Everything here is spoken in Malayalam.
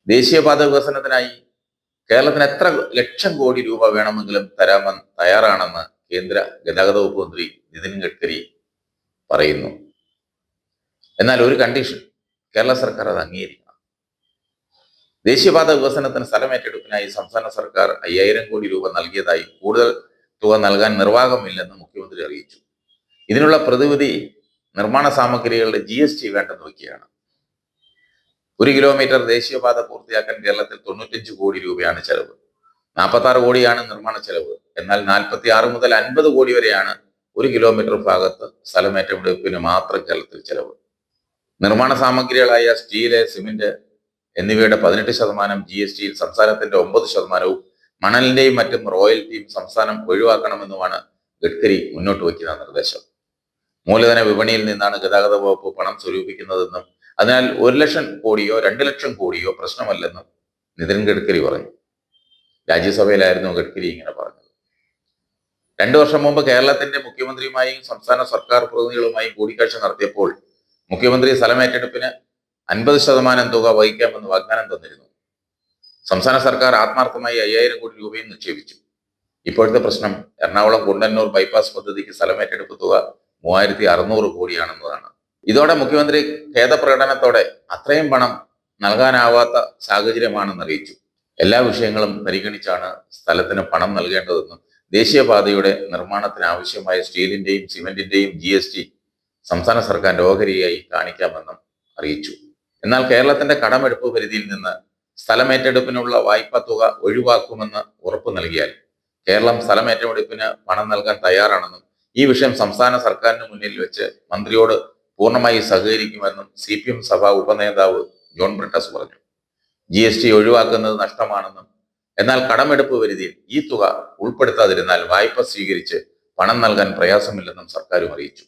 ദേശീയപാത വികസനത്തിനായി കേരളത്തിന് എത്ര ലക്ഷം കോടി രൂപ വേണമെങ്കിലും തരാമെന്ന് തയ്യാറാണെന്ന് കേന്ദ്ര ഗതാഗത വകുപ്പ് മന്ത്രി നിതിൻ ഗഡ്കരി പറയുന്നു. എന്നാൽ ഒരു കണ്ടീഷൻ, കേരള സർക്കാർ അത് അംഗീകരിക്കണം. ദേശീയപാത വികസനത്തിന് സ്ഥലമേറ്റെടുപ്പിനായി സംസ്ഥാന സർക്കാർ 5000 കോടി രൂപ നൽകിയതായി കൂടുതൽ തുക നൽകാൻ നിർവാഹമില്ലെന്ന് മുഖ്യമന്ത്രി അറിയിച്ചു. ഇതിനുള്ള പ്രതിവിധി നിർമ്മാണ സാമഗ്രികളുടെ GST വേണ്ടെന്ന് വയ്ക്കുകയാണ്. 1 കിലോമീറ്റർ ദേശീയപാത പൂർത്തിയാക്കാൻ കേരളത്തിൽ 95 കോടി രൂപയാണ് ചെലവ്. 46 കോടിയാണ് നിർമ്മാണ ചെലവ്. എന്നാൽ 46 മുതൽ 50 കോടി വരെയാണ് 1 കിലോമീറ്റർ ഭാഗത്ത് സ്ഥലമേറ്റെടുപ്പിന് മാത്രം കേരളത്തിൽ ചെലവ്. നിർമ്മാണ സാമഗ്രികളായ സ്റ്റീല്, സിമന്റ് എന്നിവയുടെ 18% GSTയിൽ സംസ്ഥാനത്തിന്റെ 9%വും മണലിന്റെയും മറ്റും റോയൽറ്റിയും സംസ്ഥാനം ഒഴിവാക്കണമെന്നുമാണ് ഗഡ്കരി മുന്നോട്ട് വയ്ക്കുന്ന നിർദ്ദേശം. മൂലധന വിപണിയിൽ നിന്നാണ് ഗതാഗത വകുപ്പ് പണം സ്വരൂപിക്കുന്നതെന്നും അതിനാൽ 1 ലക്ഷം കോടിയോ 2 ലക്ഷം കോടിയോ പ്രശ്നമല്ലെന്നും നിതിൻ ഗഡ്കരി പറഞ്ഞു. രാജ്യസഭയിലായിരുന്നു ഗഡ്കരി ഇങ്ങനെ പറഞ്ഞത്. 2 വർഷം മുമ്പ് കേരളത്തിന്റെ മുഖ്യമന്ത്രിയുമായും സംസ്ഥാന സർക്കാർ പ്രതിനിധികളുമായും കൂടിക്കാഴ്ച നടത്തിയപ്പോൾ മുഖ്യമന്ത്രി സ്ഥലമേറ്റെടുപ്പിന് 50% തുക വഹിക്കാമെന്ന് വാഗ്ദാനം തന്നിരുന്നു. സംസ്ഥാന സർക്കാർ ആത്മാർത്ഥമായി 5000 കോടി രൂപയും നിക്ഷേപിച്ചു. ഇപ്പോഴത്തെ പ്രശ്നം എറണാകുളം കുണ്ടന്നൂർ ബൈപ്പാസ് പദ്ധതിക്ക് സ്ഥലമേറ്റെടുപ്പ് തുക 3600 കോടിയാണെന്നതാണ്. ഇതോടെ മുഖ്യമന്ത്രി ഖേദപ്രകടനത്തോടെ അത്രയും പണം നൽകാനാവാത്ത സാഹചര്യമാണെന്ന് അറിയിച്ചു. എല്ലാ വിഷയങ്ങളും പരിഗണിച്ചാണ് സ്ഥലത്തിന് പണം നൽകേണ്ടതെന്നും ദേശീയപാതയുടെ നിർമ്മാണത്തിന് ആവശ്യമായ സ്റ്റീലിന്റെയും സിമന്റിന്റെയും GST സംസ്ഥാന സർക്കാരിന്റെ ഓഹരിയായി കാണിക്കാമെന്നും അറിയിച്ചു. എന്നാൽ കേരളത്തിന്റെ കടമെടുപ്പ് പരിധിയിൽ നിന്ന് സ്ഥലമേറ്റെടുപ്പിനുള്ള വായ്പാ തുക ഒഴിവാക്കുമെന്ന് ഉറപ്പു നൽകിയാൽ കേരളം സ്ഥലമേറ്റെടുപ്പിന് പണം നൽകാൻ തയ്യാറാണെന്നും ഈ വിഷയം സംസ്ഥാന സർക്കാരിന് മുന്നിൽ വെച്ച് മന്ത്രിയോട് പൂർണ്ണമായി സഹകരിക്കുമെന്നും CPM സഭാ ഉപനേതാവ് ജോൺ ബ്രിട്ടസ് പറഞ്ഞു. GST ഒഴിവാക്കുന്നത് നഷ്ടമാണെന്നും എന്നാൽ കടമെടുപ്പ് പരിധിയിൽ ഈ തുക ഉൾപ്പെടുത്താതിരുന്നാൽ വായ്പ സ്വീകരിച്ച് പണം നൽകാൻ പ്രയാസമില്ലെന്നും സർക്കാരും അറിയിച്ചു.